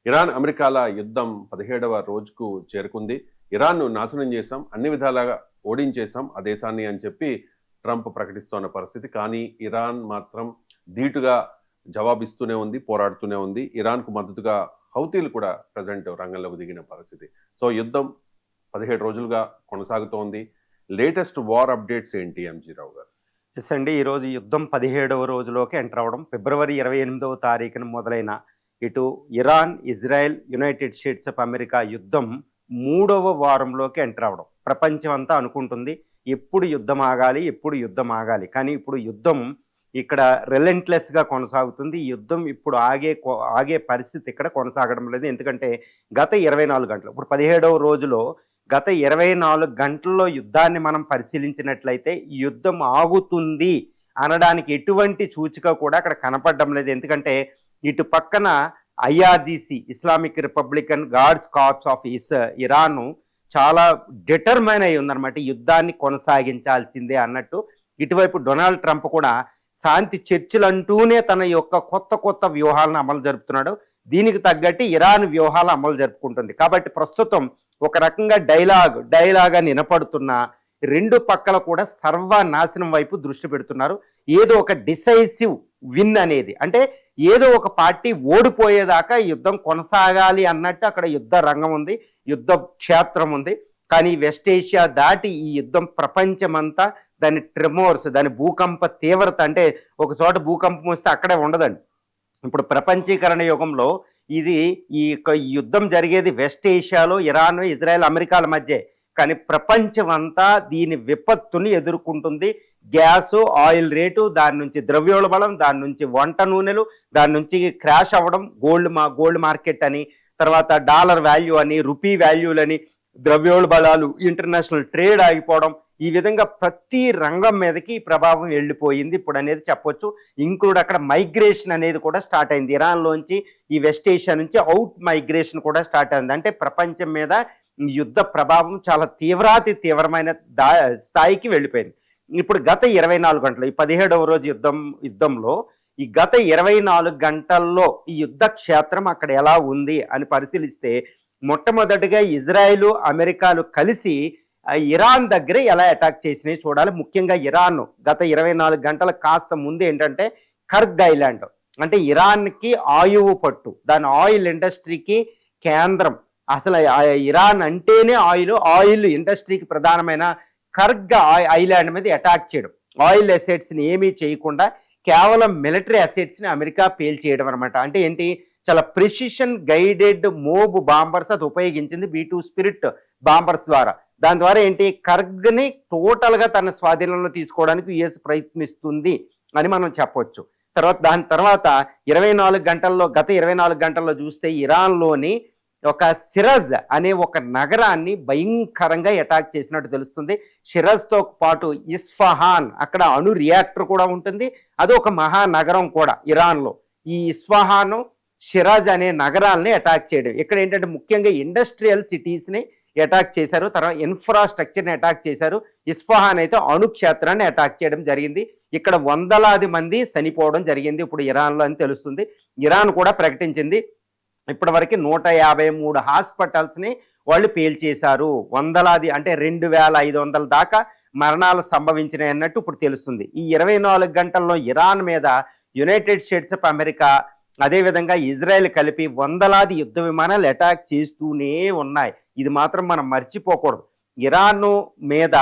Iran అమెరికాల యుద్ధం 17వ రోజుకు చేరుకుంది. ఇరాన్ను నాశనం చేశాం, అన్ని విధాలుగా ఓడించేశాం ఆ దేశాన్ని అని చెప్పి ట్రంప్ ప్రకటిస్తున్న పరిస్థితి. కానీ ఇరాన్ మాత్రం ధీటుగా జవాబిస్తూనే ఉంది, పోరాడుతూనే ఉంది. ఇరాన్కు మద్దతుగా హౌతీలు కూడా ప్రజెంట్ రంగంలోకి దిగిన పరిస్థితి. సో యుద్ధం 17 రోజులుగా కొనసాగుతోంది. లేటెస్ట్ వార్ అప్డేట్స్ ఏంటి ఎంజీ రావు గారు? ఎస్ అండి, ఈరోజు యుద్ధం 17వ రోజులోకి ఎంటర్ అవ్వడం. ఫిబ్రవరి 28వ తారీఖున మొదలైన ఇటు Iran, Israel, United states of America యుద్ధం 3వ వారంలోకి ఎంటర్ అవ్వడం. ప్రపంచం అంతా అనుకుంటుంది ఎప్పుడు యుద్ధం ఆగాలి, ఎప్పుడు యుద్ధం ఆగాలి. కానీ ఇప్పుడు యుద్ధం ఇక్కడ రిలెంట్లెస్గా కొనసాగుతుంది. ఈ యుద్ధం ఇప్పుడు ఆగే పరిస్థితి ఇక్కడ కొనసాగడం లేదు. ఎందుకంటే గత 24 గంటలు, ఇప్పుడు 17వ రోజులో గత 24 గంటల్లో యుద్ధాన్ని మనం పరిశీలించినట్లయితే ఈ యుద్ధం ఆగుతుంది అనడానికి ఎటువంటి సూచిక కూడా అక్కడ కనపడడం లేదు. ఎందుకంటే ఇటు పక్కన IRGC, Islamic Republican Guards Corps of Iran చాలా డిటర్మైన్ అయి ఉందన్నమాట, యుద్ధాన్ని కొనసాగించాల్సిందే అన్నట్టు. ఇటువైపు డొనాల్డ్ ట్రంప్ కూడా శాంతి చర్చలు అంటూనే తన యొక్క కొత్త వ్యూహాలను అమలు జరుపుతున్నాడు. దీనికి తగ్గట్టు ఇరాన్ వ్యూహాలు అమలు జరుపుకుంటుంది. కాబట్టి ప్రస్తుతం ఒక రకంగా డైలాగ్ అని వినపడుతున్న రెండు పక్కల కూడా సర్వనాశనం వైపు దృష్టి పెడుతున్నారు. ఏదో ఒక డిసైసివ్ విన్ అనేది, అంటే ఏదో ఒక పార్టీ ఓడిపోయేదాకా యుద్ధం కొనసాగాలి అన్నట్టు అక్కడ యుద్ధ రంగం ఉంది, యుద్ధ క్షేత్రం ఉంది. కానీ వెస్ట్ ఏషియా దాటి ఈ యుద్ధం ప్రపంచమంతా దాని ట్రెమోర్స్, దాని భూకంప తీవ్రత, అంటే ఒక చోట భూకంపం వస్తే అక్కడే ఉండదండి. ఇప్పుడు ప్రపంచీకరణ యుగంలో ఈ యుద్ధం జరిగేది వెస్ట్ ఏషియాలో, ఇరాన్, ఇజ్రాయెల్, అమెరికాల మధ్య. కానీ ప్రపంచం అంతా దీని విపత్తుని ఎదుర్కొంటుంది. గ్యాసు, ఆయిల్ రేటు, దాని నుంచి ద్రవ్యోల్బణం, దాని నుంచి వంట నూనెలు, దాని నుంచి క్రాష్ అవ్వడం, గోల్డ్ మార్కెట్ అని, తర్వాత డాలర్ వాల్యూ అని, రూపీ వాల్యూలని, ద్రవ్యోల్బణాలు, ఇంటర్నేషనల్ ట్రేడ్ ఆగిపోవడం, ఈ విధంగా ప్రతి రంగం మీదకి ఈ ప్రభావం వెళ్ళిపోయింది ఇప్పుడు అనేది చెప్పొచ్చు. ఇంక్లూడ్ అక్కడ మైగ్రేషన్ అనేది కూడా స్టార్ట్ అయింది. ఇరాన్లోంచి ఈ వెస్ట్ ఏషియా నుంచి అవుట్ మైగ్రేషన్ కూడా స్టార్ట్ అయింది. అంటే ప్రపంచం మీద యుద్ధ ప్రభావం చాలా తీవ్రమైన స్థాయికి వెళ్ళిపోయింది. ఇప్పుడు గత 24 గంటలు, ఈ 17వ రోజు యుద్ధంలో ఈ గత 24 గంటల్లో ఈ యుద్ధ క్షేత్రం అక్కడ ఎలా ఉంది అని పరిశీలిస్తే, మొట్టమొదటిగా ఇజ్రాయెల్, అమెరికాలు కలిసి ఇరాన్ దగ్గర ఎలా అటాక్ చేసినాయి చూడాలి. ముఖ్యంగా ఇరాన్ గత 24 గంటల కాస్త ముందు ఏంటంటే కర్గ్ ఐలాండ్, అంటే ఇరాన్కి ఆయువు పట్టు, దాని ఆయిల్ ఇండస్ట్రీకి కేంద్రం. అసలు ఇరాన్ అంటేనే ఆయిల్ ఇండస్ట్రీకి ప్రధానమైన కర్గ్ ఐలాండ్ మీద అటాక్ చేయడం, ఆయిల్ అసెట్స్ని ఏమీ చేయకుండా కేవలం మిలిటరీ అసెట్స్ని అమెరికా పేల్చేయడం అనమాట. అంటే ఏంటి, చాలా ప్రిసిషన్ గైడెడ్ మోబ్ బాంబర్స్ అది ఉపయోగించింది, B-2 స్పిరిట్ బాంబర్స్ ద్వారా. దాని ద్వారా ఏంటి, కర్గ్ని టోటల్గా తన స్వాధీనంలో తీసుకోవడానికి యుఎస్ ప్రయత్నిస్తుంది అని మనం చెప్పొచ్చు. దాని తర్వాత గత 24 గంటల్లో చూస్తే ఇరాన్లోని ఒక సిరజ్ అనే ఒక నగరాన్ని భయంకరంగా అటాక్ చేసినట్టు తెలుస్తుంది. సిరజ్తో పాటు ఇస్ఫహాన్, అక్కడ అణు రియాక్టర్ కూడా ఉంటుంది, అది ఒక మహానగరం కూడా ఇరాన్లో. ఈ ఇస్ఫహాను, షిరాజ్ అనే నగరాలని అటాక్ చేయడం. ఇక్కడ ఏంటంటే ముఖ్యంగా ఇండస్ట్రియల్ సిటీస్ని అటాక్ చేశారు, తర్వాత ఇన్ఫ్రాస్ట్రక్చర్ని అటాక్ చేశారు. ఇస్ఫహాన్ అయితే అణు క్షేత్రాన్ని అటాక్ చేయడం జరిగింది. ఇక్కడ వందలాది మంది చనిపోవడం జరిగింది ఇప్పుడు ఇరాన్లో అని తెలుస్తుంది. ఇరాన్ కూడా ప్రకటించింది ఇప్పటివరకు 153 హాస్పిటల్స్ని వాళ్ళు పేల్చేశారు. వందలాది, అంటే 2500 దాకా మరణాలు సంభవించినాయి అన్నట్టు ఇప్పుడు తెలుస్తుంది. ఈ 24 గంటల్లో ఇరాన్ మీద యునైటెడ్ స్టేట్స్ ఆఫ్ అమెరికా, అదేవిధంగా ఇజ్రాయెల్ కలిపి వందలాది యుద్ధ విమానాలు అటాక్ చేస్తూనే ఉన్నాయి. ఇది మాత్రం మనం మర్చిపోకూడదు. ఇరాన్ మీద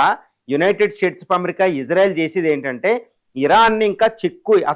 United states of America, Israel చేసేది ఏంటంటే ఇరాన్ని ఇంకా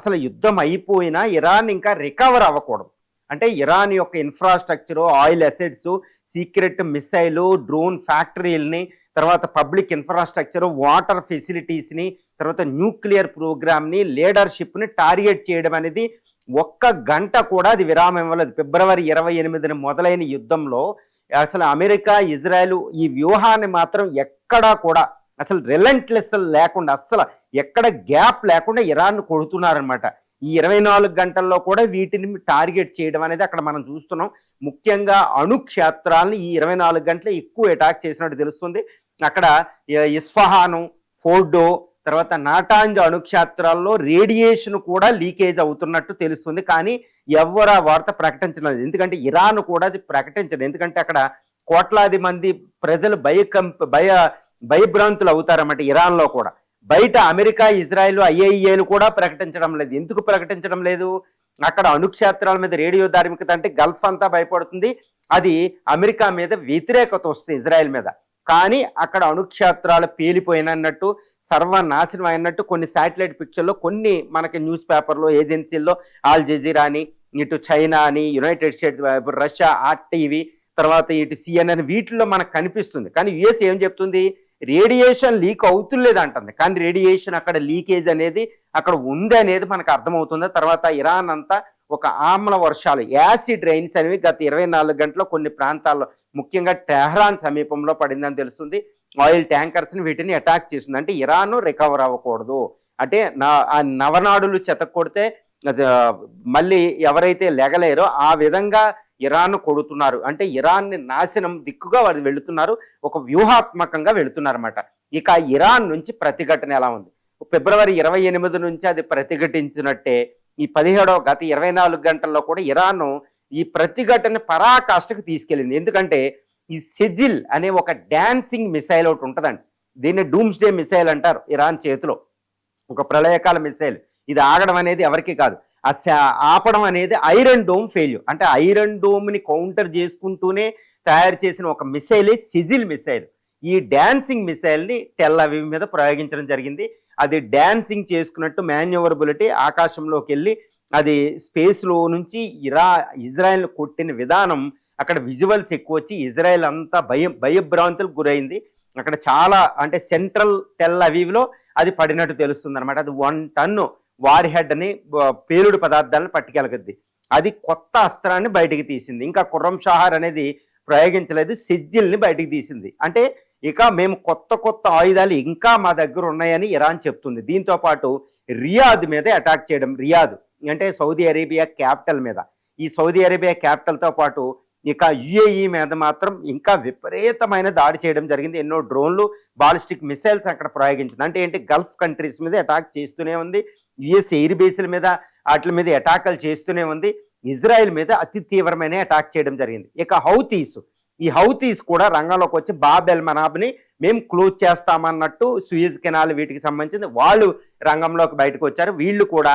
అసలు యుద్ధం అయిపోయినా ఇరాన్ ఇంకా రికవర్ అవ్వకూడదు. అంటే ఇరాన్ యొక్క infrastructure, oil assets, secret missile, drone ఫ్యాక్టరీలని, తర్వాత పబ్లిక్ ఇన్ఫ్రాస్ట్రక్చరు, వాటర్ ఫెసిలిటీస్ని, తర్వాత న్యూక్లియర్ ప్రోగ్రామ్ని, లీడర్షిప్ని టార్గెట్ చేయడం అనేది ఒక్క గంట కూడా అది విరామం ఇవ్వలేదు. ఫిబ్రవరి 28న మొదలైన యుద్ధంలో అసలు అమెరికా, ఇజ్రాయెల్ ఈ వ్యూహాన్ని మాత్రం ఎక్కడా కూడా అసలు రిలెంట్లెస్ లేకుండా, అసలు ఎక్కడ గ్యాప్ లేకుండా ఇరాన్ కొడుతున్నారనమాట. ఈ 24 గంటల్లో కూడా వీటిని టార్గెట్ చేయడం అనేది అక్కడ మనం చూస్తున్నాం. ముఖ్యంగా అణు క్షేత్రాలను ఈ 24 గంటలు ఎక్కువ అటాక్ చేసినట్టు తెలుస్తుంది. అక్కడ ఇస్ఫహాను, ఫోర్డో, తర్వాత నాటాంజ్ అణుక్షేత్రాల్లో రేడియేషన్ కూడా లీకేజ్ అవుతున్నట్టు తెలుస్తుంది. కానీ ఎవరు ఆ వార్త ప్రకటించలేదు. ఎందుకంటే ఇరాన్ కూడా అది ప్రకటించదు. ఎందుకంటే అక్కడ కోట్లాది మంది ప్రజలు భయభ్రాంతులు అవుతారన్నమాట. ఇరాన్లో కూడా బయట అమెరికా, ఇజ్రాయెల్, ఐఏఈఏలు కూడా ప్రకటించడం లేదు. ఎందుకు ప్రకటించడం లేదు? అక్కడ అణుక్షేత్రాల మీద రేడియో ధార్మికత అంటే గల్ఫ్ అంతా భయపడుతుంది. అది అమెరికా మీద వ్యతిరేకత వస్తుంది, ఇజ్రాయెల్ మీద. కానీ అక్కడ అణుక్షేత్రాలు పేలిపోయినట్టు, సర్వనాశనం అయినట్టు కొన్ని శాటిలైట్ పిక్చర్లో, కొన్ని మనకి న్యూస్ పేపర్లో, ఏజెన్సీల్లో, ఆల్ జజీరా అని, ఇటు చైనా అని, యునైటెడ్ స్టేట్స్, రష్యా ఆర్టీవీ, తర్వాత ఇటు సిఎన్ఎన్, వీటిల్లో మనకు కనిపిస్తుంది. కానీ యుఎస్ ఏం చెప్తుంది? రేడియేషన్ లీక్ అవుతులేదు అంటుంది. కానీ రేడియేషన్ అక్కడ లీకేజ్ అనేది అక్కడ ఉంది అనేది మనకు అర్థమవుతుంది. తర్వాత ఇరాన్ అంతా ఒక ఆమ్ల వర్షాలు, యాసిడ్ రైన్స్ అనేవి గత 24 గంటల్లో కొన్ని ప్రాంతాల్లో, ముఖ్యంగా టెహ్రాన్ సమీపంలో పడిందని తెలుస్తుంది. ఆయిల్ ట్యాంకర్స్ని వీటిని అటాక్ చేస్తుంది. అంటే ఇరాన్ రికవర్ అవ్వకూడదు. అంటే ఆ నవనాడులు చెతకొడితే మళ్ళీ ఎవరైతే లెగలేరో ఆ విధంగా ఇరాన్ కొడుతున్నారు. అంటే ఇరాన్ని నాశనం దిక్కుగా వాళ్ళు వెళుతున్నారు, ఒక వ్యూహాత్మకంగా వెళుతున్నారు అన్నమాట. ఇక ఇరాన్ నుంచి ప్రతిఘటన ఎలా ఉంది? ఫిబ్రవరి 28 నుంచి అది ప్రతిఘటించినట్టే ఈ 17వ గత 24 గంటల్లో కూడా ఇరాన్ ఈ ప్రతిఘటన పరాకాష్ఠకు తీసుకెళ్ళింది. ఎందుకంటే ఈ సెజిల్ అనే ఒక డాన్సింగ్ మిసైల్ ఒకటి ఉంటుందండి. దీన్ని డూమ్స్డే మిసైల్ అంటారు. ఇరాన్ చేతిలో ఒక ప్రళయకాల మిసైల్. ఇది ఆగడం అనేది ఎవరికి కాదు, ఆపడం అనేది ఐరన్ డోమ్ ఫెయిల్యూర్. అంటే ఐరన్ డోమ్ని కౌంటర్ చేసుకుంటూనే తయారు చేసిన ఒక మిసైలే సెజిల్ మిసైల్. ఈ డాన్సింగ్ మిసైల్ని టెల్ అవీవ్ మీద ప్రయోగించడం జరిగింది. అది డాన్సింగ్ చేసుకున్నట్టు మాన్యూవరబిలిటీ, ఆకాశంలోకి వెళ్ళి అది స్పేస్లో నుంచి ఇజ్రాయెల్ కొట్టిన విధానం, అక్కడ విజువల్స్ ఎక్కువ వచ్చి ఇజ్రాయెల్ అంతా భయభ్రాంతులకు గురైంది. అక్కడ చాలా అంటే సెంట్రల్ టెల్ అవీవ్లో అది పడినట్టు తెలుస్తుంది అనమాట. అది 1 టన్ను వార్ హెడ్ అని పేలుడు పదార్థాలను పట్టుకెళ్ళగద్ది. అది కొత్త అస్త్రాన్ని బయటికి తీసింది. ఇంకా ఖుర్రం షాహర్ అనేది ప్రయోగించలేదు, సెజ్జిల్ని బయటికి తీసింది. అంటే ఇక మేము కొత్త ఆయుధాలు ఇంకా మా దగ్గర ఉన్నాయని ఇరాన్ చెప్తుంది. దీంతో పాటు రియాద్ మీద అటాక్ చేయడం, రియాద్ అంటే సౌదీ అరేబియా క్యాపిటల్ మీద, ఈ సౌదీ అరేబియా క్యాపిటల్తో పాటు ఇక యుఏఈ మీద మాత్రం ఇంకా విపరీతమైన దాడి చేయడం జరిగింది. ఎన్నో డ్రోన్లు, బాలిస్టిక్ మిసైల్స్ అక్కడ ప్రయోగించింది. అంటే ఏంటి, గల్ఫ్ కంట్రీస్ మీద అటాక్ చేస్తూనే ఉంది. యుఎస్ ఎయిర్ బేస్ల మీద వాటి మీద అటాకులు చేస్తూనే ఉంది. ఇజ్రాయెల్ మీద అతి తీవ్రమైన అటాక్ చేయడం జరిగింది. ఇక ఈ హౌతీస్ కూడా రంగంలోకి వచ్చి బాబ్ ఎల్ మనాబ్ని మేము క్లోజ్ చేస్తామన్నట్టు సూయజ్ కెనాల్ వీటికి సంబంధించి వాళ్ళు రంగంలోకి బయటకు వచ్చారు. వీళ్ళు కూడా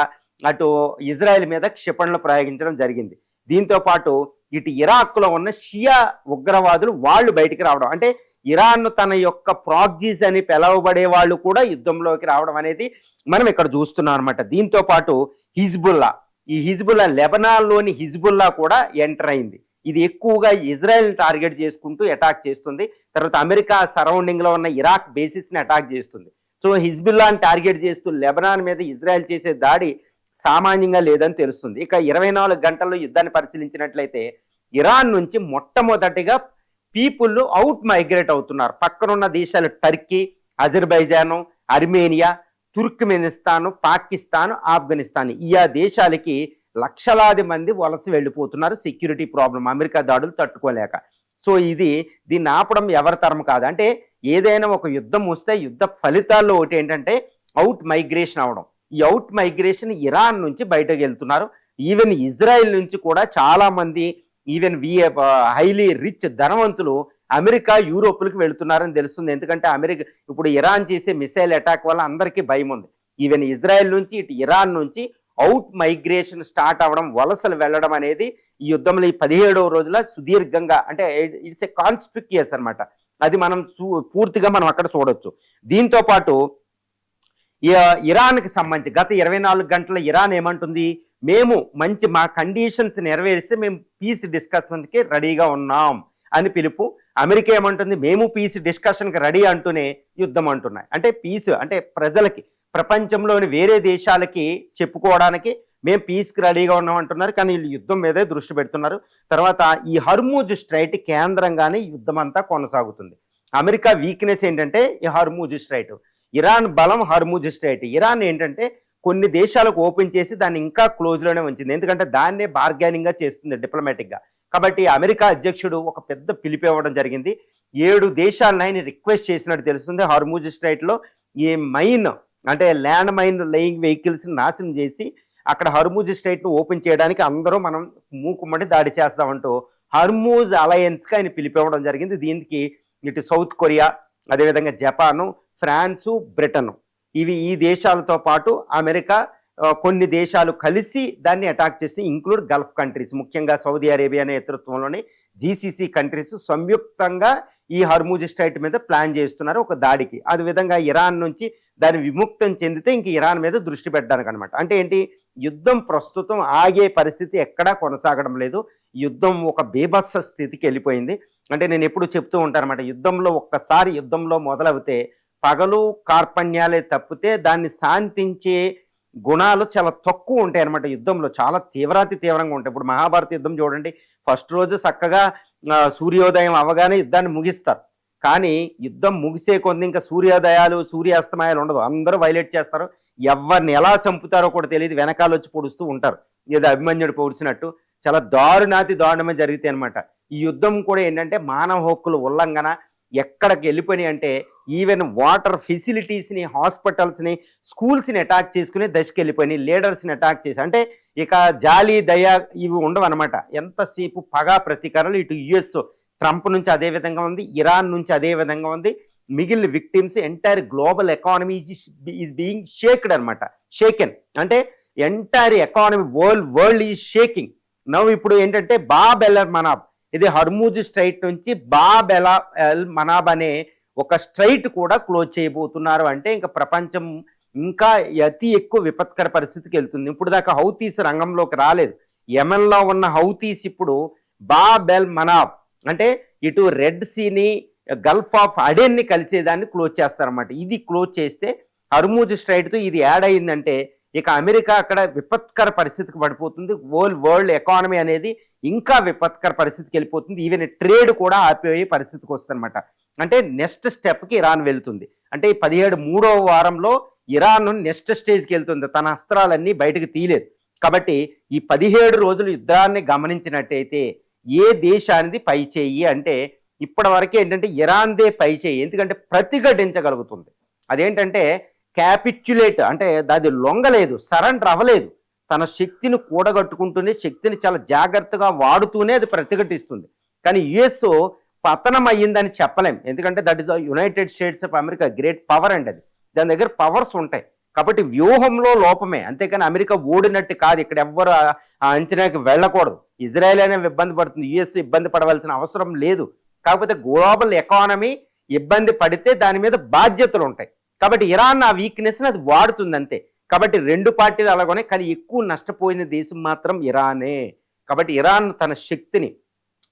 అటు ఇజ్రాయెల్ మీద క్షిపణులు ప్రయోగించడం జరిగింది. దీంతో పాటు ఇటు ఇరాక్లో ఉన్న షియా ఉగ్రవాదులు వాళ్ళు బయటికి రావడం, అంటే ఇరాన్ తన యొక్క ప్రాక్సీస్ అని పిలవబడే వాళ్ళు కూడా యుద్ధంలోకి రావడం అనేది మనం ఇక్కడ చూస్తున్నాం అనమాట. దీంతో పాటు ఈ హిజ్బుల్లా లెబనాన్లోని హిజ్బుల్లా కూడా ఎంటర్ అయింది. ఇది ఎక్కువగా ఇజ్రాయెల్ని టార్గెట్ చేసుకుంటూ అటాక్ చేస్తుంది. తర్వాత అమెరికా సరౌండింగ్లో ఉన్న ఇరాక్ బేసిస్ని అటాక్ చేస్తుంది. సో హిజ్బుల్లాని టార్గెట్ చేస్తూ లెబనాన్ మీద ఇజ్రాయెల్ చేసే దాడి సామాన్యంగా లేదని తెలుస్తుంది. ఇక 24 గంటల్లో యుద్ధాన్ని పరిశీలించినట్లయితే ఇరాన్ నుంచి మొట్టమొదటిగా పీపుల్ అవుట్ మైగ్రేట్ అవుతున్నారు. పక్కనున్న దేశాలు Turkey, Azerbaijan, Armenia, తుర్క్మెనిస్తాను, Pakistan, Afghanistan, ఈ దేశాలకి లక్షలాది మంది వలస వెళ్ళిపోతున్నారు. సెక్యూరిటీ ప్రాబ్లం, అమెరికా దాడులు తట్టుకోలేక. సో దీన్ని ఆపడం ఎవరి తరం కాదు. అంటే ఏదైనా ఒక యుద్ధం వస్తే యుద్ధ ఫలితాల్లో ఒకటి ఏంటంటే అవుట్ మైగ్రేషన్ అవడం. ఈ అవుట్ మైగ్రేషన్ ఇరాన్ నుంచి బయటకు వెళ్తున్నారు. ఈవెన్ ఇజ్రాయెల్ నుంచి కూడా చాలా మంది ఈవెన్ హైలీ రిచ్ ధనవంతులు అమెరికా, యూరోప్లకు వెళుతున్నారని తెలుస్తుంది. ఎందుకంటే అమెరికా ఇప్పుడు ఇరాన్ చేసే మిసైల్ అటాక్ వల్ల అందరికీ భయం ఉంది. ఈవెన్ ఇజ్రాయెల్ నుంచి ఇటు ఇరాన్ నుంచి అవుట్ మైగ్రేషన్ స్టార్ట్ అవ్వడం, వలసలు వెళ్ళడం అనేది ఈ యుద్ధంలో ఈ 17వ రోజుల సుదీర్ఘంగా, అంటే ఇట్స్ ఏ కాన్స్పిక్యుయస్ అనమాట. అది మనం పూర్తిగా మనం అక్కడ చూడొచ్చు. దీంతో పాటు ఇరాన్కి సంబంధించి గత 24 గంటల ఇరాన్ ఏమంటుంది, మేము మా కండిషన్స్ నెరవేరిస్తే మేము పీస్ డిస్కషన్కి రెడీగా ఉన్నాం అని పిలుపు. అమెరికా ఏమంటుంది, మేము పీస్ డిస్కషన్కి రెడీ అంటూనే యుద్ధం అంటున్నాయి. అంటే పీస్ అంటే ప్రజలకి, ప్రపంచంలోని వేరే దేశాలకి చెప్పుకోవడానికి మేము పీస్కి రెడీగా ఉన్నాం అంటున్నారు. కానీ వీళ్ళు యుద్ధం మీదే దృష్టి పెడుతున్నారు. తర్వాత ఈ హర్మూజ్ స్ట్రైట్ కేంద్రంగానే యుద్ధం అంతా కొనసాగుతుంది. అమెరికా వీక్నెస్ ఏంటంటే ఈ హర్మూజ్ స్ట్రైట్, ఇరాన్ బలం హర్మూజ్ స్ట్రైట్. ఇరాన్ ఏంటంటే కొన్ని దేశాలకు ఓపెన్ చేసి దాన్ని ఇంకా క్లోజ్లోనే ఉంచింది. ఎందుకంటే దాన్నే బార్గెనింగ్గా చేస్తుంది డిప్లొమాటిక్గా. కాబట్టి అమెరికా అధ్యక్షుడు ఒక పెద్ద పిలుపు ఇవ్వడం జరిగింది. 7 దేశాలను ఆయన రిక్వెస్ట్ చేసినట్టు తెలుస్తుంది. హర్మూజ్ స్ట్రైట్లో ఈ మైన్ అంటే ల్యాండ్ మైన్ లేయింగ్ వెహికల్స్ నాశనం చేసి అక్కడ హర్మూజ్ స్ట్రైట్ను ఓపెన్ చేయడానికి అందరూ మనం మూకుమ్మడి దాడి చేస్తామంటూ హర్మూజ్ అలయన్స్కి ఆయన పిలిపివ్వడం జరిగింది. దీనికి ఇటు సౌత్ కొరియా, అదేవిధంగా జపాను, ఫ్రాన్సు, బ్రిటన్, ఈ దేశాలతో పాటు అమెరికా, కొన్ని దేశాలు కలిసి దాన్ని అటాక్ చేసి ఇంక్లూడ్ గల్ఫ్ కంట్రీస్, ముఖ్యంగా సౌదీ అరేబియా నేతృత్వంలోని జీసీసీ కంట్రీస్ సంయుక్తంగా ఈ హర్మూజ్ స్ట్రైట్ మీద ప్లాన్ చేస్తున్నారు ఒక దాడికి. అదే విధంగా ఇరాన్ నుంచి దాన్ని విముక్తం చెందితే ఇంక ఇరాన్ మీద దృష్టి పెట్టడానికి అనమాట. అంటే ఏంటి, యుద్ధం ప్రస్తుతం ఆగే పరిస్థితి ఎక్కడా కొనసాగడం లేదు. యుద్ధం ఒక బీభత్స స్థితికి వెళ్ళిపోయింది. అంటే నేను ఎప్పుడు చెప్తూ ఉంటాను అనమాట, ఒక్కసారి యుద్ధంలో మొదలవుతే పగలు కార్పణ్యాలే తప్పితే దాన్ని శాంతించే గుణాలు చాలా తక్కువ ఉంటాయి అనమాట. యుద్ధంలో చాలా తీవ్రంగా ఉంటాయి. ఇప్పుడు మహాభారత యుద్ధం చూడండి, ఫస్ట్ రోజు చక్కగా సూర్యోదయం అవగానే యుద్ధాన్ని ముగిస్తారు. కానీ యుద్ధం ముగిసే కొంది ఇంకా సూర్యోదయాలు సూర్యాస్తమయాలు ఉండదు, అందరూ వైలేట్ చేస్తారు. ఎవరిని ఎలా చంపుతారో కూడా తెలియదు, వెనకాల వచ్చి పొడుస్తూ ఉంటారు. ఏదో అభిమన్యుడు పొడిచినట్టు చాలా దారుణమే జరుగుతాయి అనమాట. ఈ యుద్ధం కూడా ఏంటంటే మానవ హక్కుల ఉల్లంఘన ఎక్కడికి వెళ్ళిపోయినాయి అంటే ఈవెన్ వాటర్ ఫెసిలిటీస్ని, హాస్పిటల్స్ని, స్కూల్స్ని అటాక్ చేసుకునే దశకి వెళ్ళిపోయినాయి. లీడర్స్ని అటాక్ చేసి, అంటే ఇక జాలి దయ ఇవి ఉండవు అనమాట. ఎంతసేపు పగా ప్రతీకారాలు. ఇటు యుఎస్ ట్రంప్ నుంచి అదే విధంగా ఉంది, ఇరాన్ నుంచి అదే విధంగా ఉంది. మిగిలిన victims, entire global economy is being shaked అనమాట. షేకెన్ అంటే entire economy world is shaking now. ఇప్పుడు ఏంటంటే బాబ్ ఎల్ మనాబ్, ఇది హర్మూజ్ స్ట్రైట్ నుంచి బాబ్ ఎల్ మనాబ్ అనే ఒక స్ట్రైట్ కూడా క్లోజ్ చేయబోతున్నారు. అంటే ఇంకా ప్రపంచం ఇంకా అతి ఎక్కువ విపత్కర పరిస్థితికి వెళ్తుంది. ఇప్పుడు దాకా హౌతీస్ రంగంలోకి రాలేదు. యెమెన్లో ఉన్న హౌతీస్ ఇప్పుడు బాబ్ ఎల్ మనాబ్ అంటే ఇటు రెడ్ సీని, గల్ఫ్ ఆఫ్ అడెన్ని కలిసేదాన్ని క్లోజ్ చేస్తారన్నమాట. ఇది క్లోజ్ చేస్తే హర్మూజ్ స్ట్రైట్తో ఇది యాడ్ అయిందంటే ఇక అమెరికా అక్కడ విపత్కర పరిస్థితికి పడిపోతుంది. వరల్డ్ ఎకానమీ అనేది ఇంకా విపత్కర పరిస్థితికి వెళ్ళిపోతుంది. ఈవెన్ ట్రేడ్ కూడా ఆపిపోయే పరిస్థితికి వస్తుందన్నమాట. అంటే నెక్స్ట్ స్టెప్కి ఇరాన్ వెళ్తుంది. అంటే 17వ వారంలో ఇరాన్ నెక్స్ట్ స్టేజ్కి వెళ్తుంది. తన అస్త్రాలన్నీ బయటకు తీయలేదు. కాబట్టి ఈ 17 రోజులు యుద్ధాన్ని గమనించినట్టయితే ఏ దేశానిది పై చేయి అంటే ఇప్పటి వరకు ఏంటంటే ఇరాన్దే పై చేయి. ఎందుకంటే ప్రతిఘటించగలుగుతుంది. అదేంటంటే క్యాపిచ్యులేట్ అంటే అది లొంగలేదు, సరెండర్ అవ్వలేదు. తన శక్తిని కూడగట్టుకుంటూనే, శక్తిని చాలా జాగ్రత్తగా వాడుతూనే అది ప్రతిఘటిస్తుంది. కానీ యుఎస్ పతనం అయ్యిందని చెప్పలేం. ఎందుకంటే that is the United states of America, great power అండి అది. దాని దగ్గర పవర్స్ ఉంటాయి. కాబట్టి వ్యూహంలో లోపమే, అంతేకాని అమెరికా ఓడినట్టు కాదు. ఇక్కడ ఎవ్వరు ఆ అంచనాకి వెళ్ళకూడదు. ఇజ్రాయెల్ అనే ఇబ్బంది పడుతుంది, యుఎస్ ఇబ్బంది పడవలసిన అవసరం లేదు. కాకపోతే గ్లోబల్ ఎకానమీ ఇబ్బంది పడితే దాని మీద బాధ్యతలు ఉంటాయి. కాబట్టి ఇరాన్ ఆ వీక్నెస్ని అది వాడుతుంది అంతే. కాబట్టి రెండు పార్టీలు అలాగనే, కానీ ఎక్కువ నష్టపోయిన దేశం మాత్రం ఇరానే. కాబట్టి ఇరాన్ తన శక్తిని,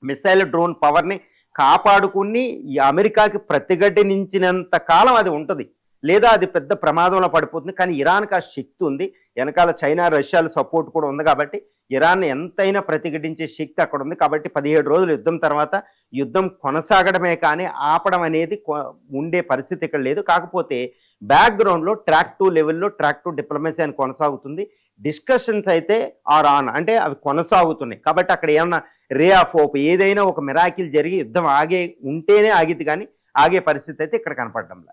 మిసైల్ డ్రోన్ పవర్ని కాపాడుకుని ఈ అమెరికాకి ప్రతిఘటించినంత కాలం అది ఉంటుంది, లేదా అది పెద్ద ప్రమాదంలో పడిపోతుంది. కానీ ఇరాన్కి ఆ శక్తి ఉంది, వెనకాల చైనా రష్యాల సపోర్ట్ కూడా ఉంది. కాబట్టి ఇరాన్ ఎంతైనా ప్రతిఘటించే శక్తి అక్కడ ఉంది. కాబట్టి 17 రోజులు యుద్ధం తర్వాత యుద్ధం కొనసాగడమే కానీ ఆపడం అనేది ఉండే పరిస్థితి ఇక్కడ లేదు. కాకపోతే బ్యాక్గ్రౌండ్లో ట్రాక్ 2 లెవెల్లో ట్రాక్ 2 డిప్లొమసీ అని కొనసాగుతుంది. డిస్కషన్స్ అయితే ఆర్ ఆన్, అంటే అవి కొనసాగుతున్నాయి. కాబట్టి అక్కడ ఏమన్నా రే ఆఫ్ హోప్, ఏదైనా ఒక మిరాకిల్ జరిగి యుద్ధం ఉంటేనే ఆగిద్ది, కానీ ఆగే పరిస్థితి అయితే ఇక్కడ కనపడడంలా.